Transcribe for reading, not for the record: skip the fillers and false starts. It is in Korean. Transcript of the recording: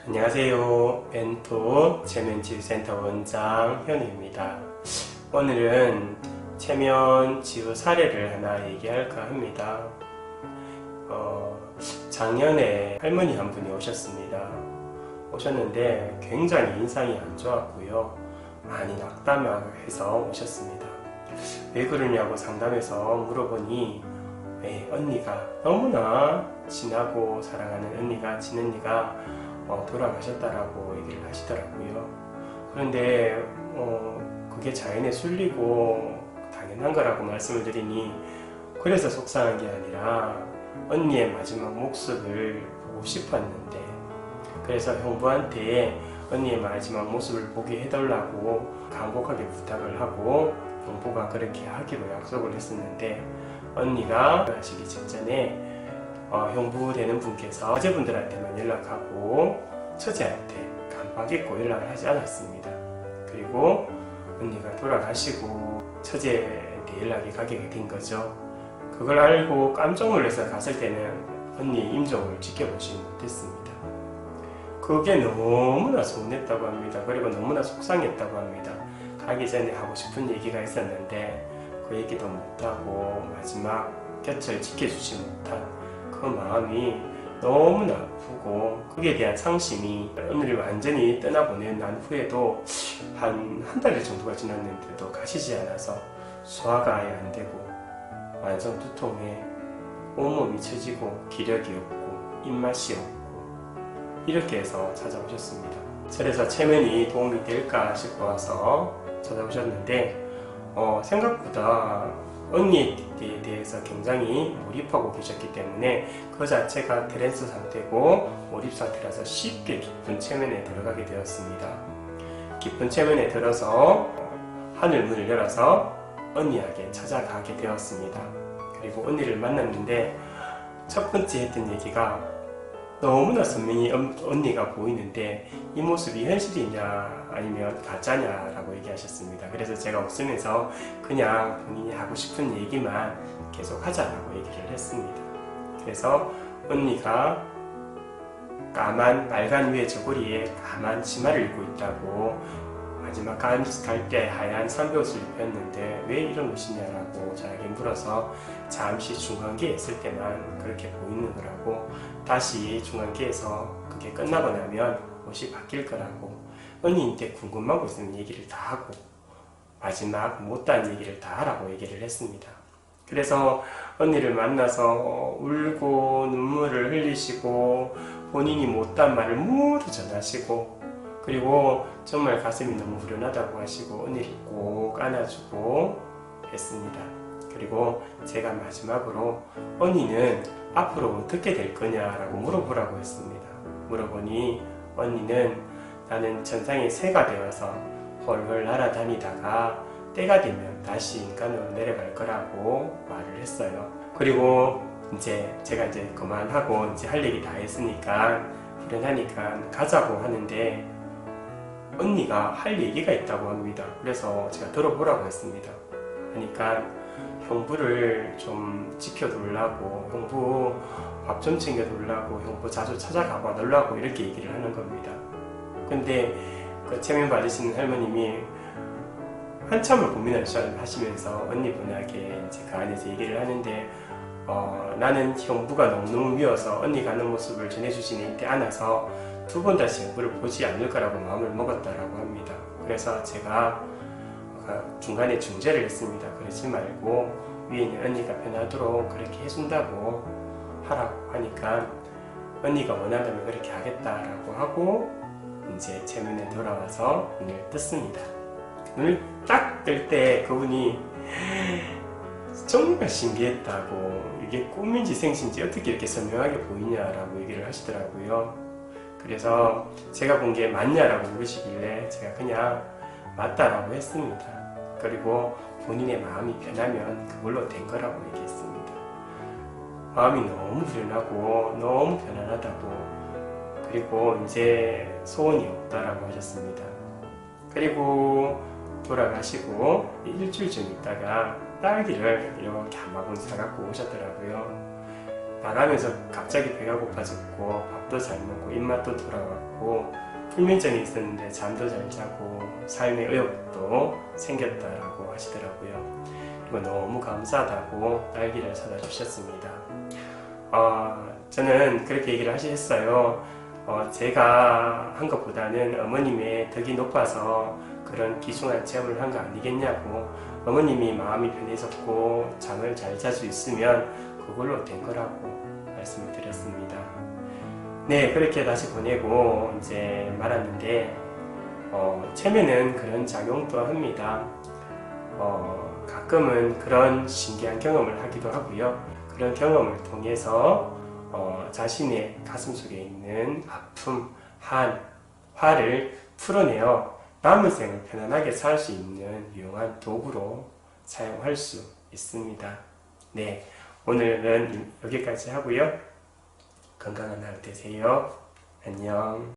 안녕하세요. 벤토 체면치유센터 원장 현우입니다. 오늘은 체면치유 사례를 하나 얘기할까 합니다. 작년에 할머니 한 분이 오셨는데 굉장히 인상이 안 좋았고요. 많이 낙담해서 오셨습니다. 왜 그러냐고 상담해서 물어보니 언니가 너무나 친하고 사랑하는 언니가 친언니가 돌아가셨다라고 얘기를 하시더라고요. 그런데 그게 자연에 순리고 당연한 거라고 말씀을 드리니 그래서 속상한 게 아니라 언니의 마지막 모습을 보고 싶었는데, 그래서 형부한테 언니의 마지막 모습을 보게 해달라고 간곡하게 부탁을 하고 형부가 그렇게 하기로 약속을 했었는데, 언니가 하시기 직전에 형부 되는 분께서 아재분들한테만 연락하고 처제한테 깜빡 잊고 연락을 하지 않았습니다. 그리고 언니가 돌아가시고 처제한테 연락이 가게 된 거죠. 그걸 알고 깜짝 놀라서 갔을 때는 언니의 임종을 지켜보지 못했습니다. 그게 너무나 서운했다고 합니다. 그리고 너무나 속상했다고 합니다. 가기 전에 하고 싶은 얘기가 있었는데 그 얘기도 못하고 마지막 곁을 지켜주지 못한 그 마음이 너무나 아프고, 거기에 대한 상심이 언니를 완전히 떠나보낸 난 후에도 한 달 정도가 지났는데도 가시지 않아서 소화가 아예 안 되고 완전 두통에 온몸이 처지고 기력이 없고 입맛이 없고 이렇게 해서 찾아오셨습니다. 그래서 체면이 도움이 될까 싶어서 찾아오셨는데 생각보다 언니에 대해서 굉장히 몰입하고 계셨기 때문에 그 자체가 트랜스 상태고 몰입 상태라서 쉽게 깊은 체면에 들어가게 되었습니다. 깊은 체면에 들어서 하늘 문을 열어서 언니에게 찾아가게 되었습니다. 그리고 언니를 만났는데 첫 번째 했던 얘기가 너무나 선명히 언니가 보이는데 이 모습이 현실이냐 아니면 가짜냐라고 얘기하셨습니다. 그래서 제가 웃으면서 그냥 본인이 하고 싶은 얘기만 계속 하자라고 얘기를 했습니다. 그래서 언니가 까만 빨간 위에 저고리에 까만 치마를 입고 있다고, 마지막 갈 때 하얀 삼베옷을 입혔는데 왜 이런 옷이냐라고 저에게 물어서 잠시 중간기에 있을 때만 그렇게 보이는 거라고, 다시 중간기에서 그게 끝나고 나면 옷이 바뀔 거라고, 언니한테 궁금한 거 있으면 얘기를 다 하고 마지막 못다한 얘기를 다 하라고 얘기를 했습니다. 그래서 언니를 만나서 울고 눈물을 흘리시고 본인이 못한 말을 모두 전하시고, 그리고 정말 가슴이 너무 후련하다고 하시고 언니를 꼭 안아주고 했습니다. 그리고 제가 마지막으로 언니는 앞으로 어떻게 될 거냐라고 물어보라고 했습니다. 물어보니 언니는 나는 천상의 새가 되어서 헐헐 날아다니다가 때가 되면 다시 인간으로 내려갈 거라고 말을 했어요. 그리고 제가 그만하고 할 얘기 다 했으니까 후련하니까 가자고 하는데 언니가 할 얘기가 있다고 합니다. 그래서 제가 들어보라고 했습니다. 그러니까 형부를 좀 지켜달라고, 형부 밥 좀 챙겨달라고, 형부 자주 찾아가봐 달라고 이렇게 얘기를 하는 겁니다. 근데 그 체면 받으시는 할머님이 한참을 고민하시면서 언니분에게 그 안에서 얘기를 하는데 나는 형부가 너무너무 미워서 언니 가는 모습을 전해주시는 이때 안아서 두 번 다시 형부를 보지 않을 거라고 마음을 먹었다라고 합니다. 그래서 제가 중간에 중재를 했습니다. 그러지 말고 위에 있는 언니가 편하도록 그렇게 해준다고 하라고 하니까 언니가 원한다면 그렇게 하겠다라고 하고 체면에 돌아와서 눈을 떴습니다. 눈을 딱 뜰 때 그분이 정말 신기했다고, 이게 꿈인지 생신지 어떻게 이렇게 선명하게 보이냐라고 얘기를 하시더라고요. 그래서 제가 본 게 맞냐라고 물으시길래 제가 그냥 맞다라고 했습니다. 그리고 본인의 마음이 편하면 그걸로 된 거라고 얘기했습니다. 마음이 너무 후련하고 너무 편안하다고, 그리고 이제 소원이 없다라고 하셨습니다. 그리고 돌아가시고 일주일 좀 있다가 딸기를 이렇게 한 바구니 사갖고 오셨더라고요. 나가면서 갑자기 배가 고파졌고 밥도 잘 먹고 입맛도 돌아왔고 불면증이 있었는데 잠도 잘 자고 삶의 의욕도 생겼다라고 하시더라고요. 그리고 너무 감사하다고 딸기를 사다 주셨습니다. 저는 그렇게 얘기를 하셨어요. 제가 한 것보다는 어머님의 덕이 높아서 그런 귀중한 체험을 한 거 아니겠냐고, 어머님이 마음이 편해졌고 잠을 잘 잘 수 있으면 그걸로 된 거라고 말씀을 드렸습니다. 네, 그렇게 다시 보내고 이제 말았는데 체면은 그런 작용도 합니다. 가끔은 그런 신기한 경험을 하기도 하고요. 그런 경험을 통해서 자신의 가슴속에 있는 아픔, 화를 풀어내어 남은 생을 편안하게 살 수 있는 유용한 도구로 사용할 수 있습니다. 네, 오늘은 여기까지 하고요. 건강한 하루 되세요. 안녕.